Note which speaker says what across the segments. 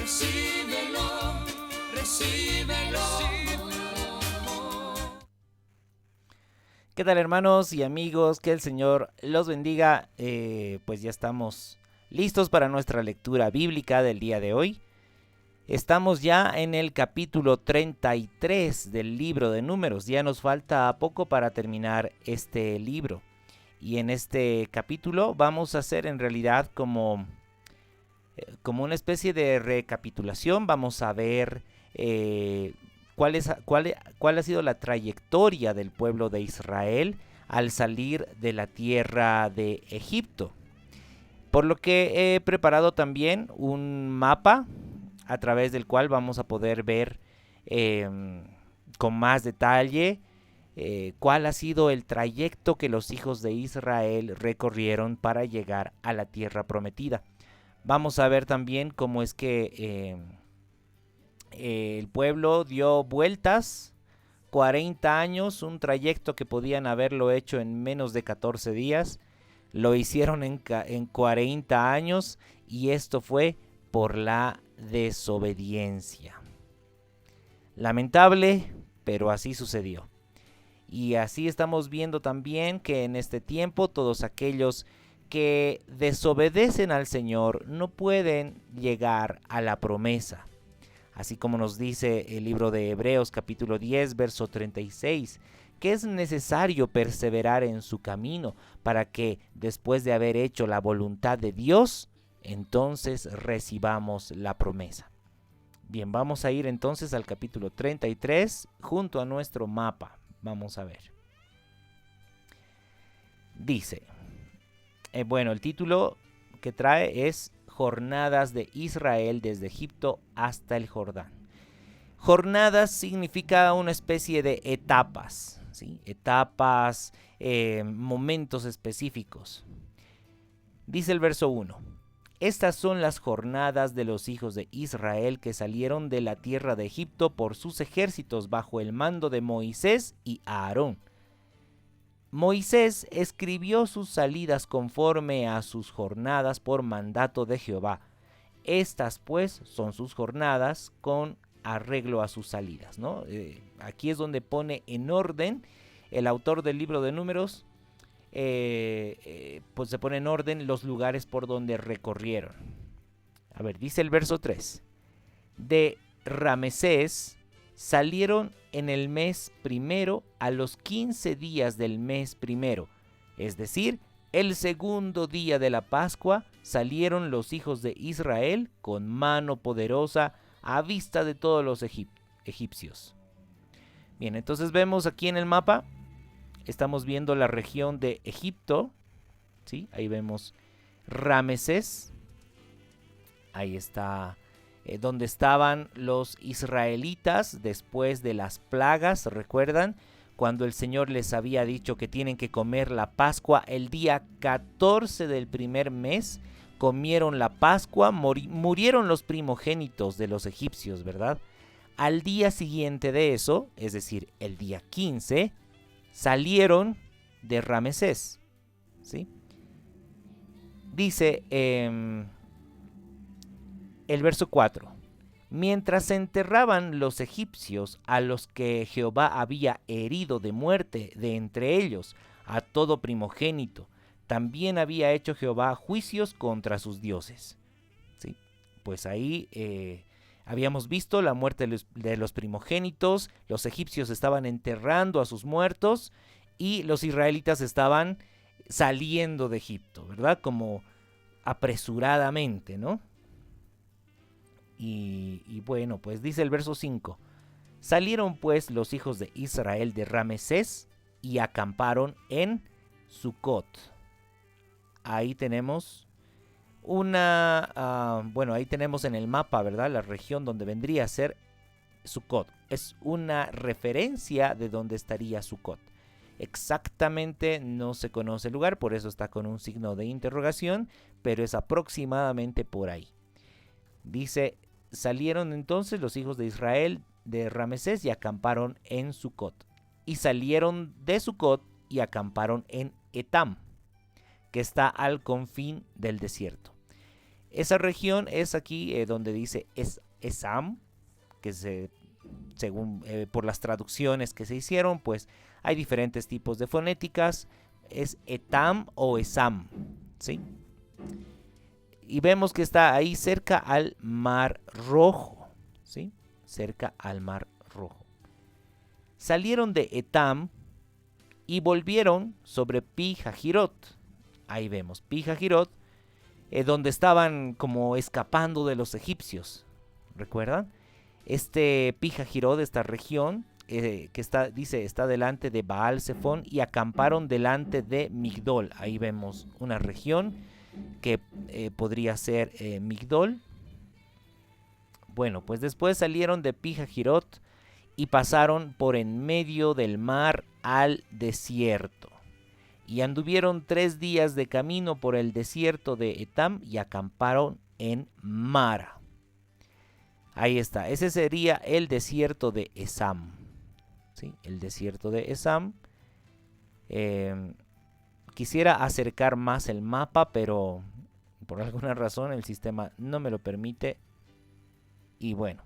Speaker 1: recíbelo, recíbelo.
Speaker 2: ¿Qué tal, hermanos y amigos? Que el Señor los bendiga. Pues ya estamos listos para nuestra lectura bíblica del día de hoy. Estamos ya en el capítulo 33 del libro de Números. Ya nos falta poco para terminar este libro. Y en este capítulo vamos a hacer en realidad como una especie de recapitulación. Vamos a ver cuál ha sido la trayectoria del pueblo de Israel al salir de la tierra de Egipto. Por lo que he preparado también un mapa a través del cual vamos a poder ver con más detalle cuál ha sido el trayecto que los hijos de Israel recorrieron para llegar a la tierra prometida. Vamos a ver también cómo es que el pueblo dio vueltas 40 años, un trayecto que podían haberlo hecho en menos de 14 días. Lo hicieron en 40 años y esto fue por la desobediencia. Lamentable, pero así sucedió. Y así estamos viendo también que en este tiempo todos aquellos que desobedecen al Señor no pueden llegar a la promesa. Así como nos dice el libro de Hebreos capítulo 10, verso 36, que es necesario perseverar en su camino para que después de haber hecho la voluntad de Dios, entonces recibamos la promesa. Bien, vamos a ir entonces al capítulo 33 junto a nuestro mapa. Vamos a ver. Dice, el título que trae es Jornadas de Israel desde Egipto hasta el Jordán. Jornadas significa una especie de etapas, ¿sí? Etapas, momentos específicos. Dice el verso 1. Estas son las jornadas de los hijos de Israel que salieron de la tierra de Egipto por sus ejércitos bajo el mando de Moisés y Aarón. Moisés escribió sus salidas conforme a sus jornadas por mandato de Jehová. Estas pues son sus jornadas con arreglo a sus salidas, ¿no? Aquí es donde pone en orden el autor del libro de Números. Pues se pone en orden los lugares por donde recorrieron. A ver, dice el verso 3. De Ramesés salieron en el mes primero a los 15 días del mes primero, es decir, el segundo día de la Pascua, salieron los hijos de Israel con mano poderosa a vista de todos los egipcios. Bien, entonces vemos aquí en el mapa, estamos viendo la región de Egipto, ¿sí? Ahí vemos Ramesés, ahí está donde estaban los israelitas después de las plagas, ¿recuerdan? Cuando el Señor les había dicho que tienen que comer la Pascua el día 14 del primer mes, comieron la Pascua, murieron los primogénitos de los egipcios, ¿verdad? Al día siguiente de eso, es decir, el día 15, salieron de Ramesés, ¿sí? Dice el verso 4. Mientras se enterraban los egipcios a los que Jehová había herido de muerte de entre ellos a todo primogénito, también había hecho Jehová juicios contra sus dioses. ¿Sí? Pues ahí habíamos visto la muerte de los primogénitos, los egipcios estaban enterrando a sus muertos y los israelitas estaban saliendo de Egipto, ¿verdad? Como apresuradamente, ¿no? Y bueno, pues dice el verso 5. Salieron pues los hijos de Israel de Ramesés y acamparon en Sucot. Ahí tenemos ahí tenemos en el mapa, ¿verdad? La región donde vendría a ser Sucot. Es una referencia de dónde estaría Sucot. Exactamente no se conoce el lugar, por eso está con un signo de interrogación, pero es aproximadamente por ahí. Dice, salieron entonces los hijos de Israel de Ramesés y acamparon en Sucot. Y salieron de Sucot y acamparon en Etam, que está al confín del desierto. Esa región es aquí donde dice Esam, que según por las traducciones que se hicieron, pues hay diferentes tipos de fonéticas. Es Etam o Esam, ¿sí? Y vemos que está ahí cerca al Mar Rojo, ¿sí? Cerca al Mar Rojo. Salieron de Etam y volvieron sobre Pi-Hahirot. Ahí vemos Pi-Hahirot, donde estaban como escapando de los egipcios. ¿Recuerdan? Este Pi-Hahirot, esta región, que está delante de Baal-Zephón, y acamparon delante de Migdol. Ahí vemos una región que podría ser Migdol. Bueno, pues después salieron de Pi-Hahirot y pasaron por en medio del mar al desierto. Y anduvieron 3 días de camino por el desierto de Etam y acamparon en Mara. Ahí está, ese sería el desierto de Esam. ¿Sí? El desierto de Esam. Quisiera acercar más el mapa, pero por alguna razón el sistema no me lo permite. Y bueno,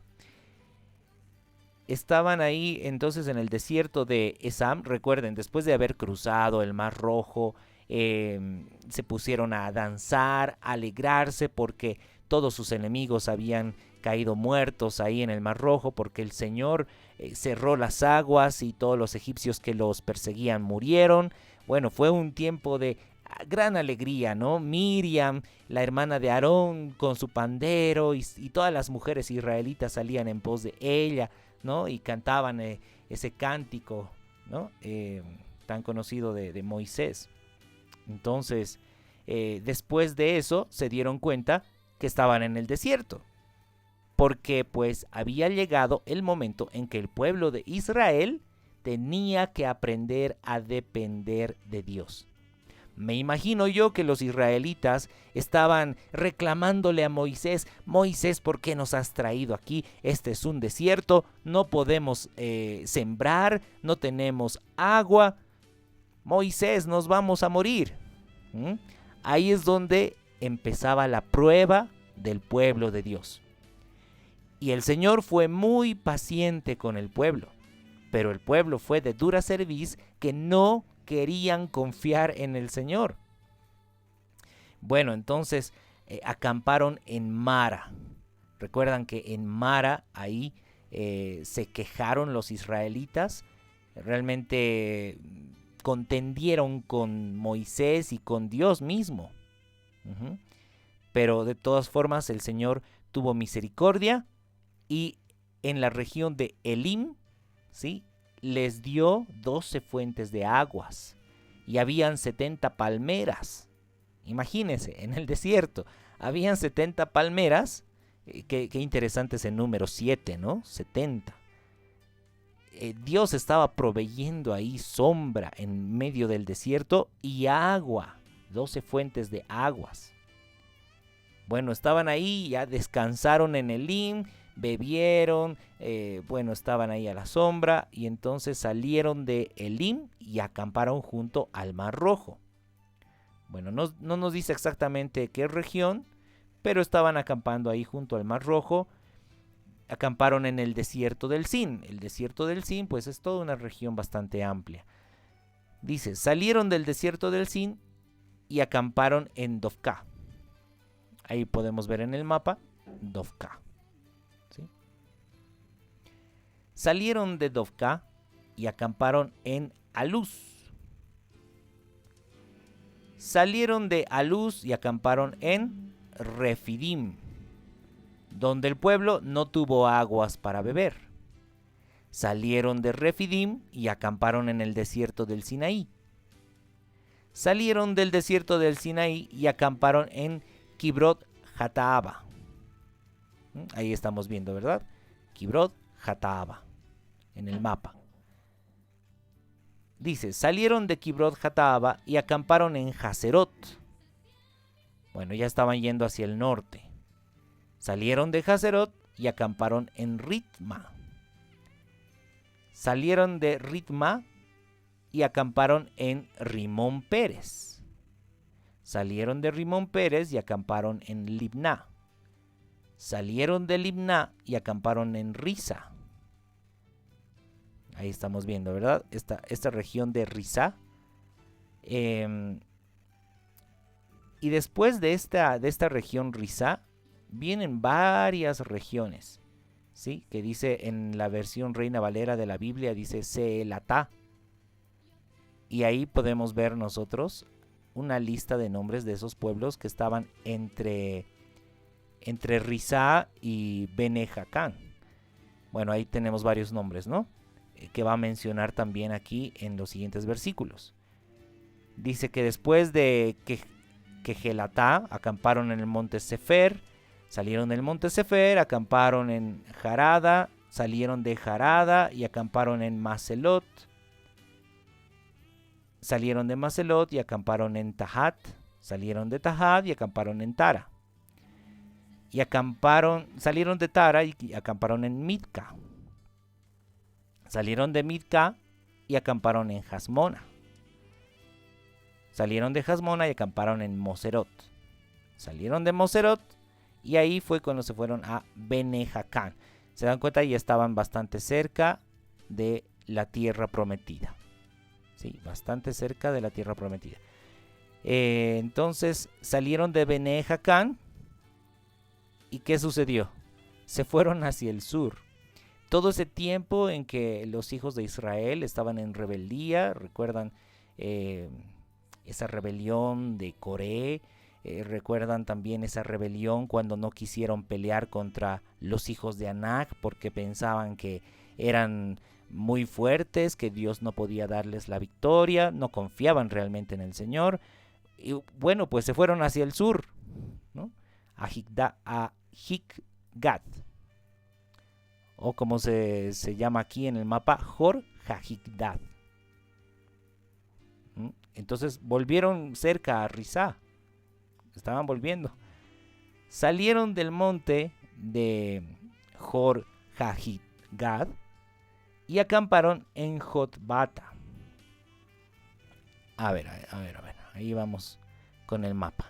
Speaker 2: estaban ahí entonces en el desierto de Esam. Recuerden, después de haber cruzado el Mar Rojo, se pusieron a danzar, a alegrarse, porque todos sus enemigos habían caído muertos ahí en el Mar Rojo, porque el Señor cerró las aguas y todos los egipcios que los perseguían murieron. Bueno, fue un tiempo de gran alegría, ¿no? Miriam, la hermana de Aarón, con su pandero, y todas las mujeres israelitas salían en pos de ella, ¿no? Y cantaban ese cántico, ¿no? Tan conocido de Moisés. Entonces, después de eso, se dieron cuenta que estaban en el desierto, porque pues había llegado el momento en que el pueblo de Israel tenía que aprender a depender de Dios. Me imagino yo que los israelitas estaban reclamándole a Moisés: Moisés, ¿por qué nos has traído aquí? Este es un desierto, no podemos sembrar, no tenemos agua. Moisés, nos vamos a morir. Ahí es donde empezaba la prueba del pueblo de Dios. Y el Señor fue muy paciente con el pueblo, pero el pueblo fue de dura cerviz, que no querían confiar en el Señor. Bueno, entonces acamparon en Mara. Recuerdan que en Mara ahí se quejaron los israelitas, realmente contendieron con Moisés y con Dios mismo. Pero de todas formas el Señor tuvo misericordia, y en la región de Elim, ¿sí?, les dio 12 fuentes de aguas, y habían 70 palmeras. Imagínense, en el desierto habían 70 palmeras. Qué interesante ese número 7, ¿no? 70. Dios estaba proveyendo ahí sombra en medio del desierto y agua, 12 fuentes de aguas. Bueno, estaban ahí, ya descansaron en Elim, bebieron, bueno, estaban ahí a la sombra, y entonces salieron de Elim y acamparon junto al Mar Rojo. Bueno, no nos dice exactamente qué región, pero estaban acampando ahí junto al Mar Rojo. Acamparon en el desierto del Sin. El desierto del Sin, pues, es toda una región bastante amplia. Dice, salieron del desierto del Sin y acamparon en Dofka. Ahí podemos ver en el mapa Dofka. ¿Sí? Salieron de Dofka y acamparon en Aluz. Salieron de Aluz y acamparon en Refidim, donde el pueblo no tuvo aguas para beber. Salieron de Refidim y acamparon en el desierto del Sinaí. Salieron del desierto del Sinaí y acamparon en Kibrot Hataaba. Ahí estamos viendo, ¿verdad? Kibrot Hataaba en el mapa. Dice, salieron de Kibrot Hataaba y acamparon en Hazerot. Bueno, ya estaban yendo hacia el norte. Salieron de Hazerot y acamparon en Ritma. Salieron de Ritma y acamparon en Rimón Pérez. salieron de Rimón Pérez y acamparon en Libná. Salieron de Libná y acamparon en Risa. Ahí estamos viendo, ¿verdad? Esta región de Risa. Y después de esta región Risa, vienen varias regiones, ¿sí? Que dice en la versión Reina Valera de la Biblia, dice Seelatá. Y ahí podemos ver nosotros una lista de nombres de esos pueblos que estaban entre Risá y Bene-Jacán. Bueno, ahí tenemos varios nombres, ¿no? Que va a mencionar también aquí en los siguientes versículos. Dice que después de Kehelatá acamparon en el monte Sefer, salieron del monte Sefer, acamparon en Jarada, salieron de Jarada y acamparon en Maselot. Salieron de Maselot y acamparon en Tahat, salieron de Tahat y acamparon en Tara. Salieron de Tara y acamparon en Mitka. Salieron de Mitka y acamparon en Hasmona. Salieron de Hasmona y acamparon en Moserot. Salieron de Moserot y ahí fue cuando se fueron a Bene-Jacán. Se dan cuenta, ya estaban bastante cerca de la tierra prometida. Sí, bastante cerca de la tierra prometida. Entonces salieron de Bene-Jacán. ¿Y qué sucedió? Se fueron hacia el sur. Todo ese tiempo en que los hijos de Israel estaban en rebeldía, recuerdan esa rebelión de Coré, recuerdan también esa rebelión cuando no quisieron pelear contra los hijos de Anac porque pensaban que eran muy fuertes, que Dios no podía darles la victoria, no confiaban realmente en el Señor. Y bueno, pues se fueron hacia el sur, ¿no? A Jikgat, o como se llama aquí en el mapa, Jor Hajikdad. Entonces volvieron cerca a Risá, estaban volviendo. Salieron del monte de Jor Hajikdad y acamparon en Jotbata. A ver, ahí vamos con el mapa.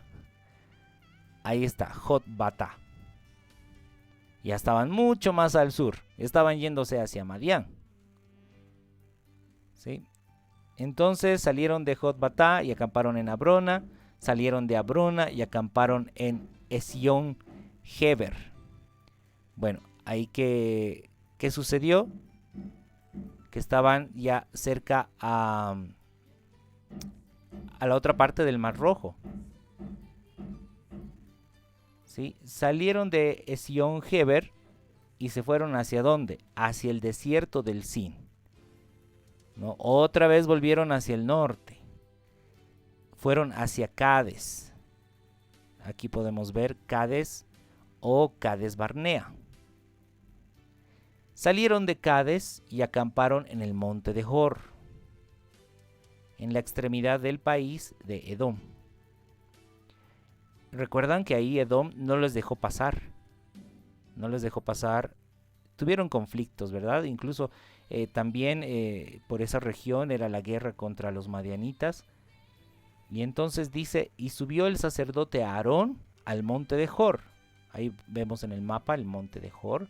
Speaker 2: Ahí está, Jotbata. Ya estaban mucho más al sur, estaban yéndose hacia Madián. ¿Sí? Entonces salieron de Jotbata y acamparon en Abrona, salieron de Abrona y acamparon en Esión Geber. Bueno, ahí ¿qué sucedió? Que estaban ya cerca a la otra parte del Mar Rojo. ¿Sí? Salieron de Esión Geber y se fueron ¿hacia dónde? Hacia el desierto del Sin, ¿no? Otra vez volvieron hacia el norte. Fueron hacia Cades. Aquí podemos ver Cades o Cades Barnea. Salieron de Cades y acamparon en el monte de Jor, en la extremidad del país de Edom. Recuerdan que ahí Edom no les dejó pasar. No les dejó pasar. Tuvieron conflictos, ¿verdad? Incluso también por esa región era la guerra contra los madianitas. Y entonces dice, y subió el sacerdote Aarón al monte de Jor. Ahí vemos en el mapa el monte de Jor.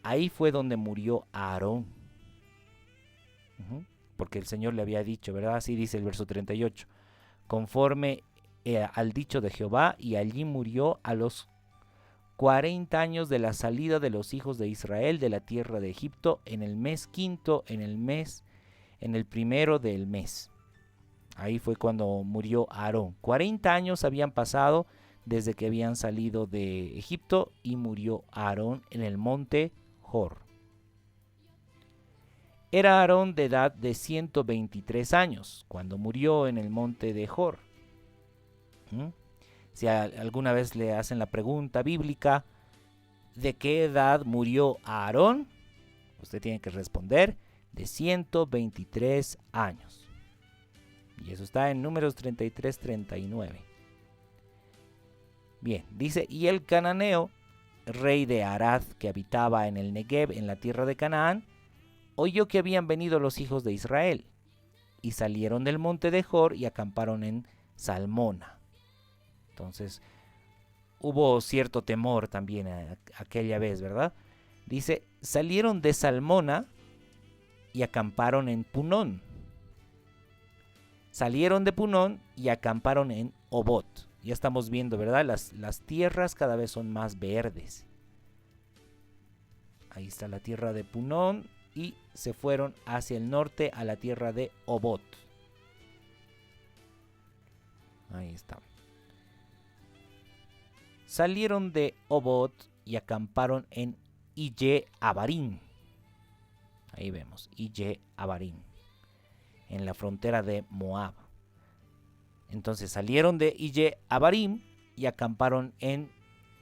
Speaker 2: Ahí fue donde murió Aarón. Porque el Señor le había dicho, ¿verdad? Así dice el verso 38. Conforme al dicho de Jehová, y allí murió a los 40 años de la salida de los hijos de Israel de la tierra de Egipto, en el mes quinto, en el primero del mes. Ahí fue cuando murió Aarón. 40 años habían pasado desde que habían salido de Egipto y murió Aarón en el monte Jor. Era Aarón de edad de 123 años cuando murió en el monte de Jor. Si alguna vez le hacen la pregunta bíblica, ¿de qué edad murió Aarón? Usted tiene que responder de 123 años. Y eso está en Números 33-39. Bien, dice, y el cananeo, rey de Arad, que habitaba en el Negev, en la tierra de Canaán, oyó que habían venido los hijos de Israel, y salieron del monte de Jor y acamparon en Salmona. Entonces hubo cierto temor también aquella vez, ¿verdad? Dice, salieron de Salmona y acamparon en Punón. Salieron de Punón y acamparon en Obot. Ya estamos viendo, ¿verdad? Las tierras cada vez son más verdes. Ahí está la tierra de Punón y se fueron hacia el norte a la tierra de Obot. Ahí está. Salieron de Obot y acamparon en Ille Abarim. Ahí vemos, Ille Abarim, en la frontera de Moab. Entonces salieron de Ille Abarim y acamparon en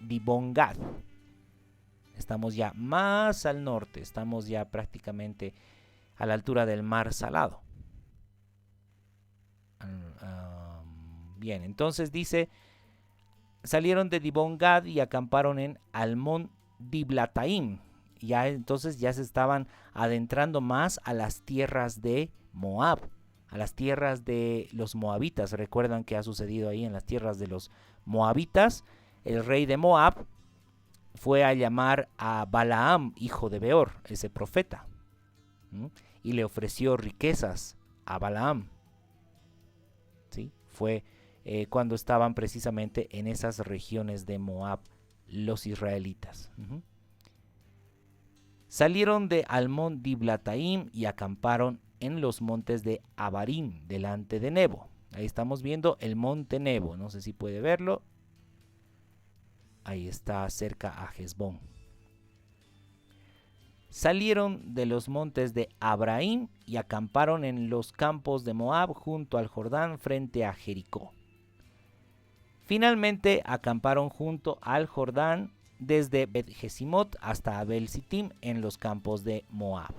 Speaker 2: Dibón-Gad. Estamos ya más al norte, estamos ya prácticamente a la altura del Mar Salado. Bien, entonces dice, salieron de Dibón-Gad y acamparon en Almón Diblataim. Entonces ya se estaban adentrando más a las tierras de Moab, a las tierras de los moabitas. Recuerdan que ha sucedido ahí en las tierras de los moabitas. El rey de Moab fue a llamar a Balaam, hijo de Beor, ese profeta, y le ofreció riquezas a Balaam. ¿Sí? Fue cuando estaban precisamente en esas regiones de Moab los israelitas. Salieron de Almón Diblataim y acamparon en los montes de Abarim, delante de Nebo. Ahí estamos viendo el monte Nebo, no sé si puede verlo. Ahí está cerca a Hezbón. Salieron de los montes de Abraim y acamparon en los campos de Moab junto al Jordán frente a Jericó. Finalmente acamparon junto al Jordán desde Bet-Jesimot hasta Abel-Sittim en los campos de Moab.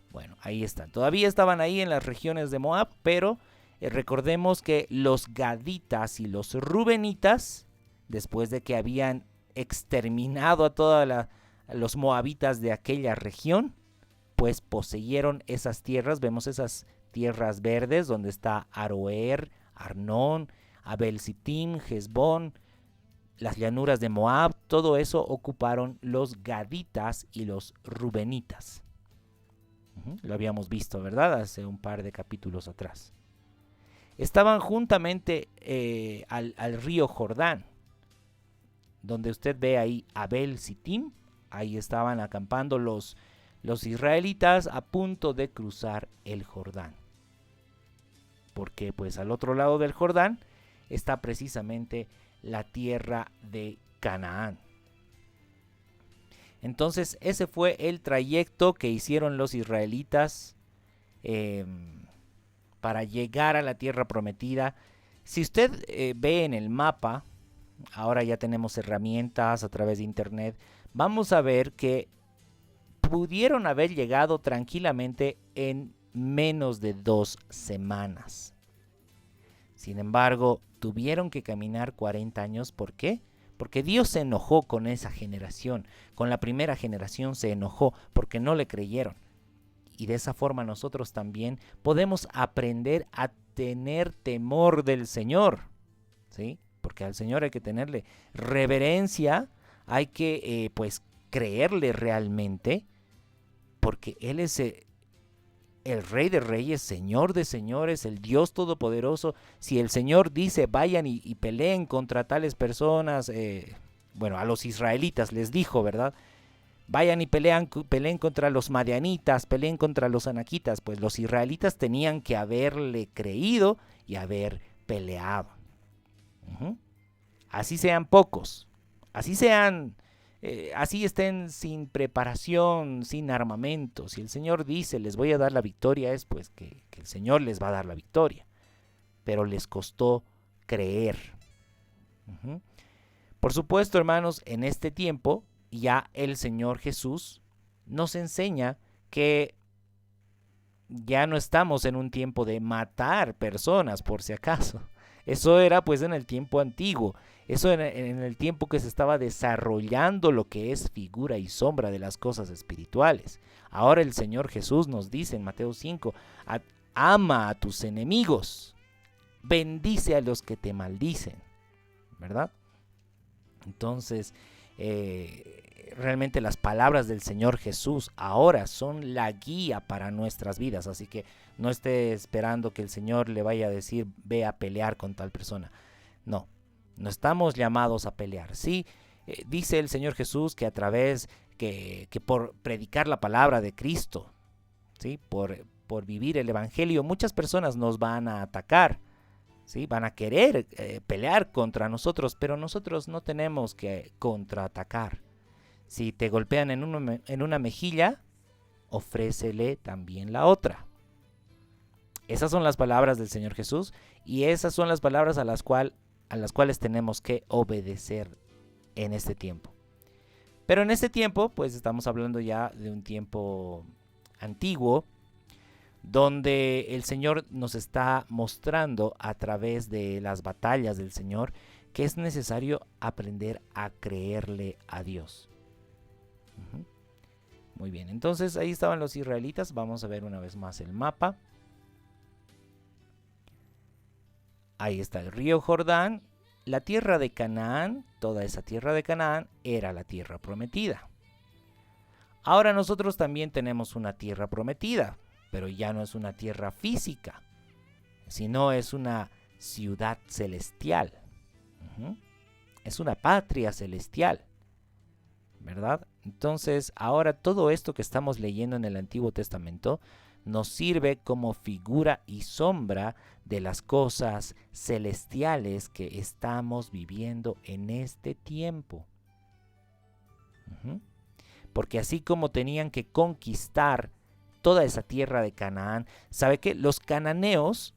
Speaker 2: Bueno, ahí están. Todavía estaban ahí en las regiones de Moab, pero recordemos que los gaditas y los rubenitas, después de que habían exterminado a todos los moabitas de aquella región, pues poseyeron esas tierras. Vemos esas tierras verdes donde está Aroer, Arnón, Abel-Sittim, Hezbón, las llanuras de Moab. Todo eso ocuparon los gaditas y los rubenitas. Lo habíamos visto, ¿verdad? Hace un par de capítulos atrás. Estaban juntamente al río Jordán, donde usted ve ahí Abel-Sittim. Ahí estaban acampando los israelitas a punto de cruzar el Jordán. Porque pues al otro lado del Jordán está precisamente la tierra de Canaán. Entonces ese fue el trayecto que hicieron los israelitas para llegar a la tierra prometida. Si usted ve en el mapa, ahora ya tenemos herramientas a través de internet, vamos a ver que pudieron haber llegado tranquilamente en menos de 2 semanas. Sin embargo, tuvieron que caminar 40 años. ¿Por qué? Porque Dios se enojó con esa generación. Con la primera generación se enojó porque no le creyeron. Y de esa forma nosotros también podemos aprender a tener temor del Señor, ¿sí? Porque al Señor hay que tenerle reverencia, hay que pues creerle realmente, porque Él es el Rey de Reyes, Señor de Señores, el Dios Todopoderoso. Si el Señor dice vayan y peleen contra tales personas, a los israelitas les dijo, ¿verdad? Vayan y peleen contra los madianitas, peleen contra los anaquitas. Pues los israelitas tenían que haberle creído y haber peleado. Así sean pocos, así estén sin preparación, sin armamento. Si el Señor dice les voy a dar la victoria, es pues que el Señor les va a dar la victoria. Pero les costó creer. Por supuesto, hermanos, en este tiempo ya el Señor Jesús nos enseña que ya no estamos en un tiempo de matar personas por si acaso. Eso era pues en el tiempo antiguo. Eso en el tiempo que se estaba desarrollando lo que es figura y sombra de las cosas espirituales. Ahora el Señor Jesús nos dice en Mateo 5, ama a tus enemigos, bendice a los que te maldicen. ¿verdad? Entonces, realmente las palabras del Señor Jesús ahora son la guía para nuestras vidas, así que no esté esperando que el Señor le vaya a decir, ve a pelear con tal persona. No, no estamos llamados a pelear. Sí, dice el Señor Jesús que a través, que por predicar la palabra de Cristo, ¿sí? Por vivir el Evangelio, muchas personas nos van a atacar, ¿sí? Van a querer pelear contra nosotros, pero nosotros no tenemos que contraatacar. Si te golpean en una mejilla, ofrécele también la otra. Esas son las palabras del Señor Jesús y esas son las palabras a las cuales tenemos que obedecer en este tiempo. Pero en este tiempo, pues estamos hablando ya de un tiempo antiguo, donde el Señor nos está mostrando a través de las batallas del Señor que es necesario aprender a creerle a Dios. Muy bien, entonces ahí estaban los israelitas. Vamos a ver una vez más el mapa. Ahí está el río Jordán. La tierra de Canaán, toda esa tierra de Canaán era la tierra prometida. Ahora nosotros también tenemos una tierra prometida, pero ya no es una tierra física, sino es una ciudad celestial. Es una patria celestial, ¿verdad? Entonces, ahora todo esto que estamos leyendo en el Antiguo Testamento nos sirve como figura y sombra de las cosas celestiales que estamos viviendo en este tiempo. Porque así como tenían que conquistar toda esa tierra de Canaán, ¿sabe qué? Los cananeos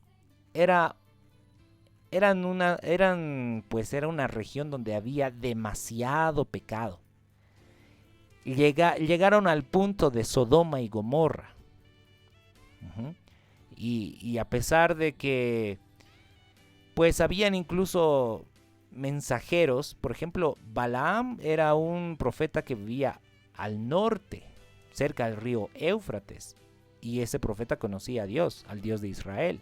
Speaker 2: era una región donde había demasiado pecado. Llegaron al punto de Sodoma y Gomorra. Y a pesar de que pues habían incluso mensajeros, por ejemplo, Balaam era un profeta que vivía al norte, cerca del río Éufrates, y ese profeta conocía a Dios, al Dios de Israel.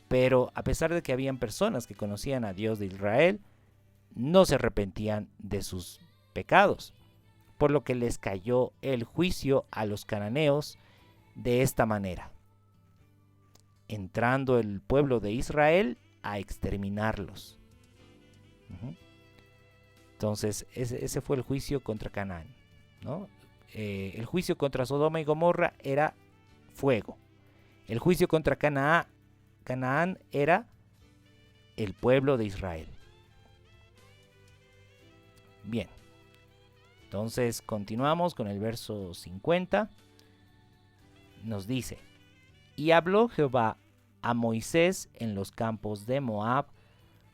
Speaker 2: Pero a pesar de que habían personas que conocían a Dios de Israel, no se arrepentían de sus pecados, por lo que les cayó el juicio a los cananeos de esta manera, entrando el pueblo de Israel a exterminarlos. Entonces ese fue el juicio contra Canaán, ¿no? El juicio contra Sodoma y Gomorra era fuego. El juicio contra Canaán era el pueblo de Israel. Bien, entonces continuamos con el verso 50. Nos dice: y habló Jehová a Moisés en los campos de Moab,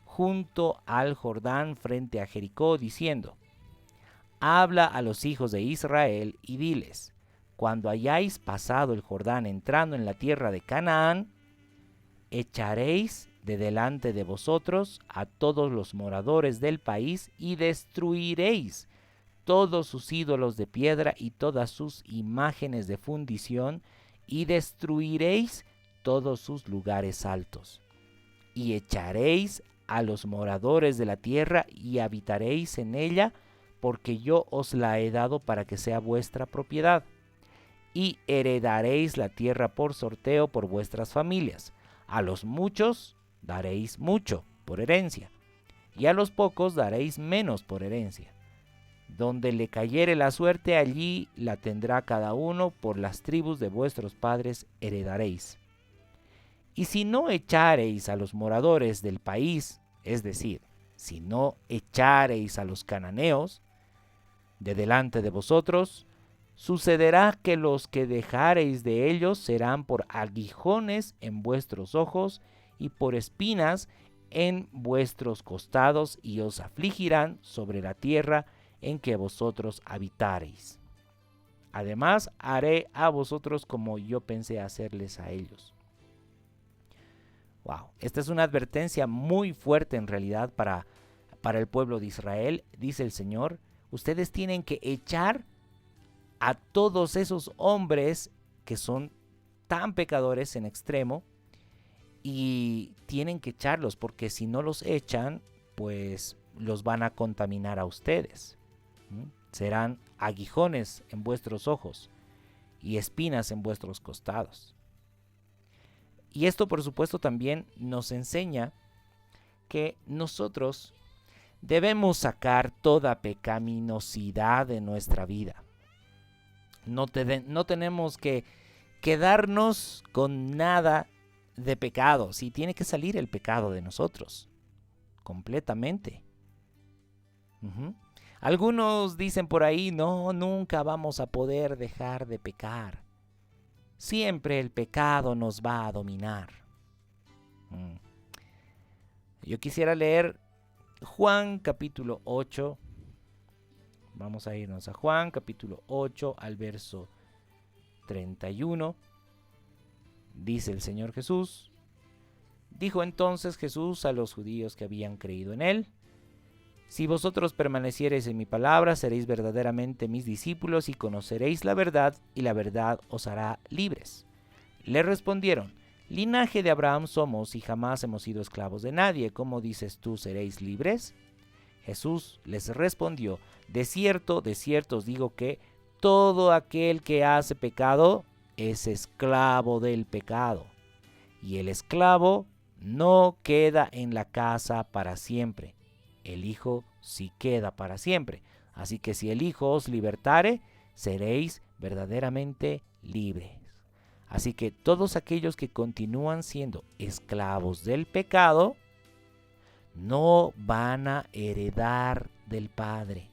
Speaker 2: junto al Jordán frente a Jericó, diciendo: habla a los hijos de Israel y diles: cuando hayáis pasado el Jordán entrando en la tierra de Canaán, echaréis de delante de vosotros a todos los moradores del país y destruiréis todos sus ídolos de piedra y todas sus imágenes de fundición, y destruiréis todos sus lugares altos. Y echaréis a los moradores de la tierra y habitaréis en ella, porque yo os la he dado para que sea vuestra propiedad. Y heredaréis la tierra por sorteo por vuestras familias. A los muchos daréis mucho por herencia, y a los pocos daréis menos por herencia. Donde le cayere la suerte, allí la tendrá cada uno, por las tribus de vuestros padres heredaréis. Y si no echareis a los moradores del país, es decir, si no echareis a los cananeos de delante de vosotros, sucederá que los que dejareis de ellos serán por aguijones en vuestros ojos y por espinas en vuestros costados, y os afligirán sobre la tierra en que vosotros habitareis. Además, haré a vosotros como yo pensé hacerles a ellos. Wow, esta es una advertencia muy fuerte en realidad para el pueblo de Israel. Dice el Señor: ustedes tienen que echar a todos esos hombres que son tan pecadores en extremo, y tienen que echarlos, porque si no los echan, pues los van a contaminar a ustedes. Serán aguijones en vuestros ojos y espinas en vuestros costados. Y esto, por supuesto, también nos enseña que nosotros debemos sacar toda pecaminosidad de nuestra vida. No tenemos que quedarnos con nada de pecado. Sí, tiene que salir el pecado de nosotros, completamente. Algunos dicen por ahí, no, nunca vamos a poder dejar de pecar. Siempre el pecado nos va a dominar. Yo quisiera leer Juan capítulo 8. Vamos a irnos a Juan capítulo 8 al verso 31. Dice el Señor Jesús: dijo entonces Jesús a los judíos que habían creído en él: si vosotros permaneciereis en mi palabra, seréis verdaderamente mis discípulos y conoceréis la verdad, y la verdad os hará libres. Le respondieron: linaje de Abraham somos y jamás hemos sido esclavos de nadie. ¿Cómo dices tú, seréis libres? Jesús les respondió: de cierto os digo que todo aquel que hace pecado es esclavo del pecado. Y el esclavo no queda en la casa para siempre. El Hijo sí queda para siempre. Así que si el Hijo os libertare, seréis verdaderamente libres. Así que todos aquellos que continúan siendo esclavos del pecado no van a heredar del Padre.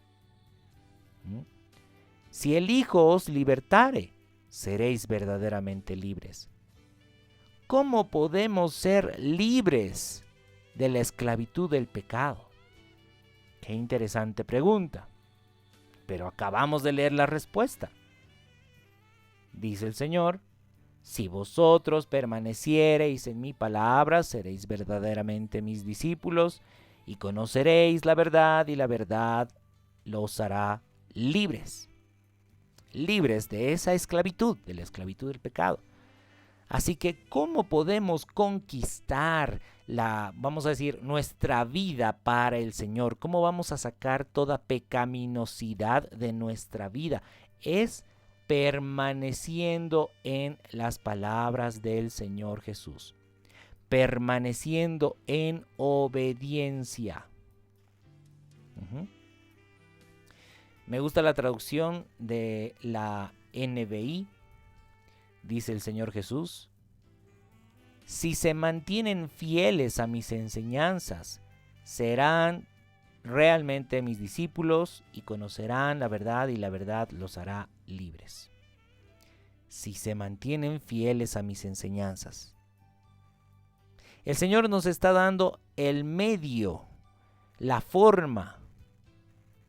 Speaker 2: Si el Hijo os libertare, seréis verdaderamente libres. ¿Cómo podemos ser libres de la esclavitud del pecado? Qué interesante pregunta. Pero acabamos de leer la respuesta. Dice el Señor: si vosotros permaneciereis en mi palabra, seréis verdaderamente mis discípulos y conoceréis la verdad, y la verdad los hará libres. Libres de esa esclavitud, de la esclavitud del pecado. Así que, ¿cómo podemos conquistar vamos a decir, nuestra vida para el Señor? ¿Cómo vamos a sacar toda pecaminosidad de nuestra vida? Es permaneciendo en las palabras del Señor Jesús. Permaneciendo en obediencia. Me gusta la traducción de la NBI. Dice el Señor Jesús: si se mantienen fieles a mis enseñanzas, serán realmente mis discípulos y conocerán la verdad, y la verdad los hará libres. Si se mantienen fieles a mis enseñanzas. El Señor nos está dando el medio, la forma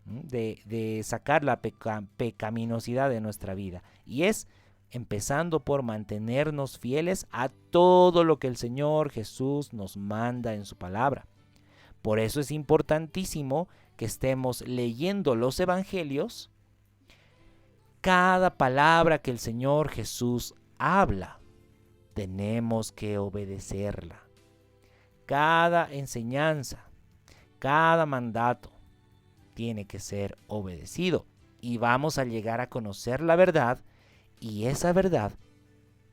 Speaker 2: de sacar la pecaminosidad de nuestra vida. Y es empezando por mantenernos fieles a todo lo que el Señor Jesús nos manda en su palabra. Por eso es importantísimo que estemos leyendo los evangelios. Cada palabra que el Señor Jesús habla, tenemos que obedecerla. Cada enseñanza, cada mandato tiene que ser obedecido. Y vamos a llegar a conocer la verdad. Y esa verdad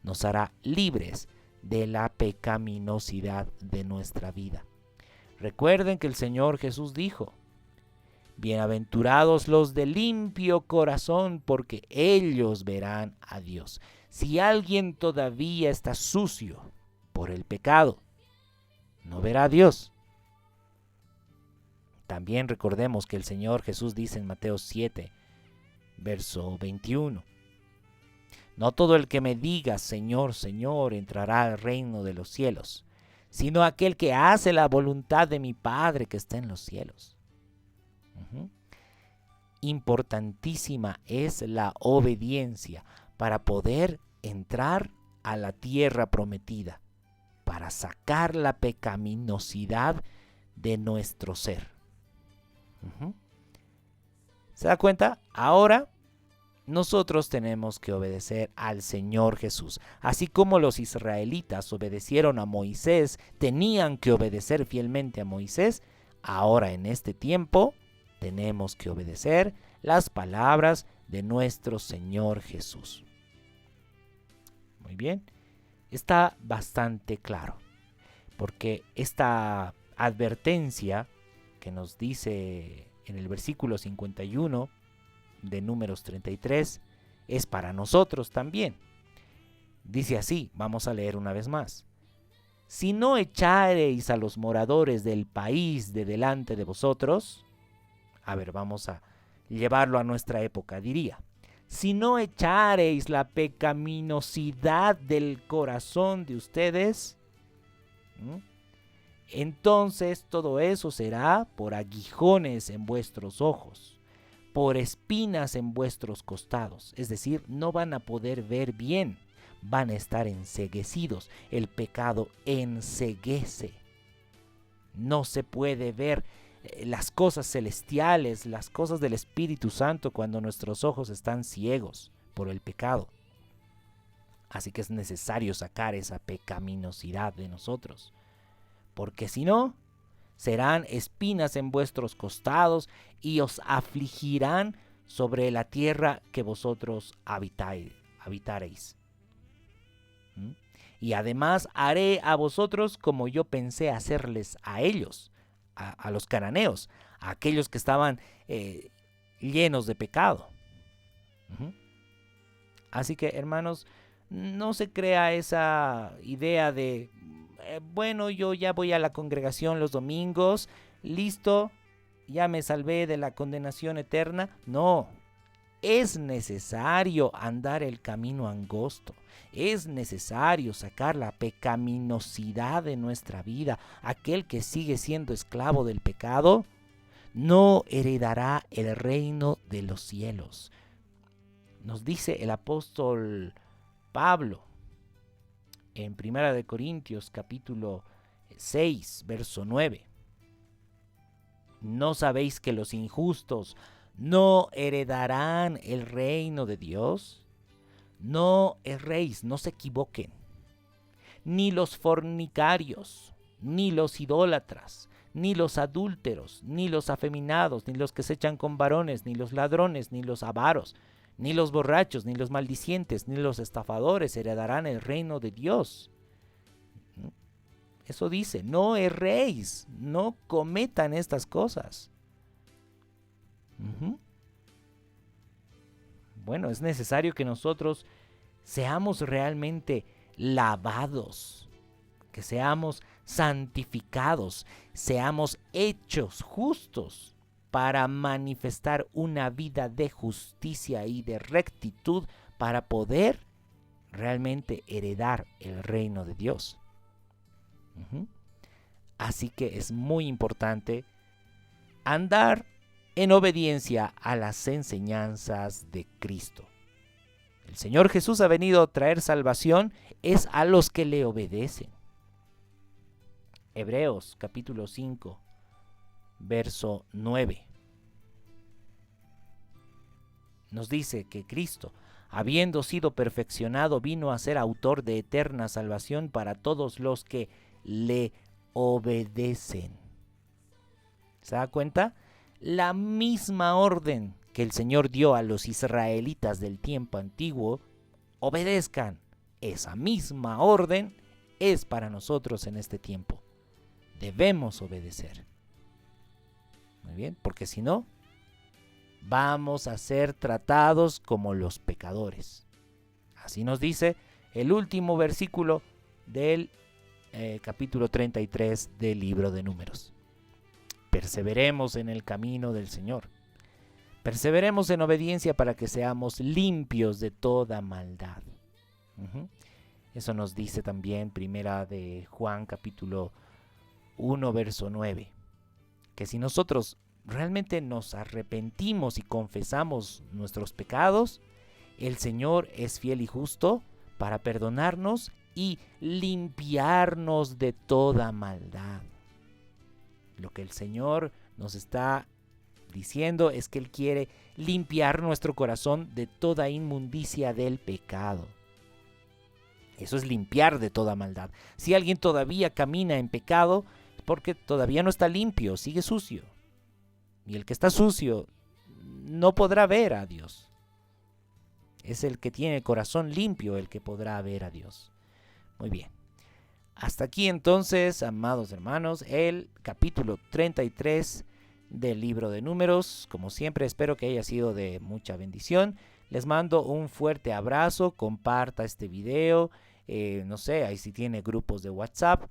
Speaker 2: nos hará libres de la pecaminosidad de nuestra vida. Recuerden que el Señor Jesús dijo: bienaventurados los de limpio corazón, porque ellos verán a Dios. Si alguien todavía está sucio por el pecado, no verá a Dios. También recordemos que el Señor Jesús dice en Mateo 7, verso 21: no todo el que me diga Señor, Señor, entrará al reino de los cielos, sino aquel que hace la voluntad de mi Padre que está en los cielos. Importantísima es la obediencia para poder entrar a la tierra prometida, para sacar la pecaminosidad de nuestro ser. ¿Se da cuenta? Ahora nosotros tenemos que obedecer al Señor Jesús. Así como los israelitas obedecieron a Moisés, tenían que obedecer fielmente a Moisés. Ahora en este tiempo tenemos que obedecer las palabras de nuestro Señor Jesús. Muy bien, está bastante claro, porque esta advertencia que nos dice en el versículo 51 de Números 33 es para nosotros también. Dice así, vamos a leer una vez más. Si no echareis a los moradores del país de delante de vosotros, vamos a llevarlo a nuestra época, diría. Si no echareis la pecaminosidad del corazón de ustedes, entonces todo eso será por aguijones en vuestros ojos, por espinas en vuestros costados. Es decir, no van a poder ver bien, van a estar enceguecidos. El pecado enceguece. No se puede ver las cosas celestiales, las cosas del Espíritu Santo cuando nuestros ojos están ciegos por el pecado. Así que es necesario sacar esa pecaminosidad de nosotros, porque si no, serán espinas en vuestros costados y os afligirán sobre la tierra que vosotros habitaréis. Y además haré a vosotros como yo pensé hacerles a ellos, a los cananeos, a aquellos que estaban llenos de pecado. Así que, hermanos, no se crea esa idea de, bueno, yo ya voy a la congregación los domingos, listo, ya me salvé de la condenación eterna. No, es necesario andar el camino angosto. Es necesario sacar la pecaminosidad de nuestra vida. Aquel que sigue siendo esclavo del pecado no heredará el reino de los cielos. Nos dice el apóstol Pablo en 1 Corintios capítulo 6, verso 9. ¿No sabéis que los injustos no heredarán el reino de Dios? No erréis, no se equivoquen. Ni los fornicarios, ni los idólatras, ni los adúlteros, ni los afeminados, ni los que se echan con varones, ni los ladrones, ni los avaros, ni los borrachos, ni los maldicientes, ni los estafadores heredarán el reino de Dios. Eso dice, no erréis, no cometan estas cosas. Bueno, es necesario que nosotros seamos realmente lavados, que seamos santificados, seamos hechos justos para manifestar una vida de justicia y de rectitud para poder realmente heredar el reino de Dios. Así que es muy importante andar en obediencia a las enseñanzas de Cristo. El Señor Jesús ha venido a traer salvación, es a los que le obedecen. Hebreos capítulo 5, verso 9. Nos dice que Cristo, habiendo sido perfeccionado, vino a ser autor de eterna salvación para todos los que le obedecen. ¿Se da cuenta? La misma orden que el Señor dio a los israelitas del tiempo antiguo, obedezcan. Esa misma orden es para nosotros en este tiempo. Debemos obedecer. Muy bien, porque si no, vamos a ser tratados como los pecadores. Así nos dice el último versículo del capítulo 33 del libro de Números. Perseveremos en el camino del Señor. Perseveremos en obediencia para que seamos limpios de toda maldad. Eso nos dice también primera de Juan capítulo 1 verso 9. Que si nosotros realmente nos arrepentimos y confesamos nuestros pecados, el Señor es fiel y justo para perdonarnos y limpiarnos de toda maldad. Lo que el Señor nos está diciendo es que Él quiere limpiar nuestro corazón de toda inmundicia del pecado. Eso es limpiar de toda maldad. Si alguien todavía camina en pecado, porque todavía no está limpio, sigue sucio. Y el que está sucio no podrá ver a Dios. Es el que tiene el corazón limpio el que podrá ver a Dios. Muy bien. Hasta aquí entonces, amados hermanos, el capítulo 33 del libro de Números. Como siempre, espero que haya sido de mucha bendición. Les mando un fuerte abrazo. Comparta este video. No sé, ahí si tiene grupos de WhatsApp,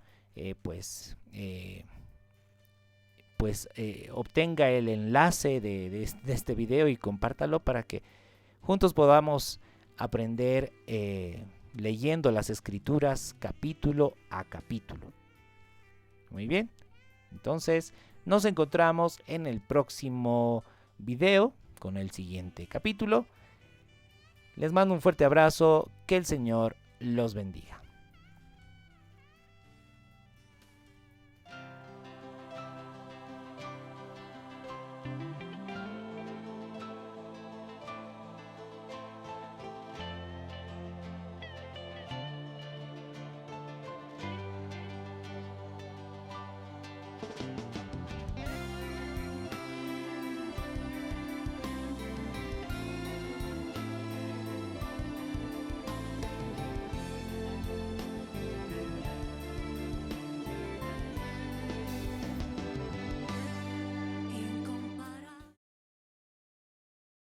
Speaker 2: obtenga el enlace de este video y compártalo para que juntos podamos aprender leyendo las escrituras capítulo a capítulo. Muy bien, entonces nos encontramos en el próximo video con el siguiente capítulo. Les mando un fuerte abrazo, que el Señor los bendiga.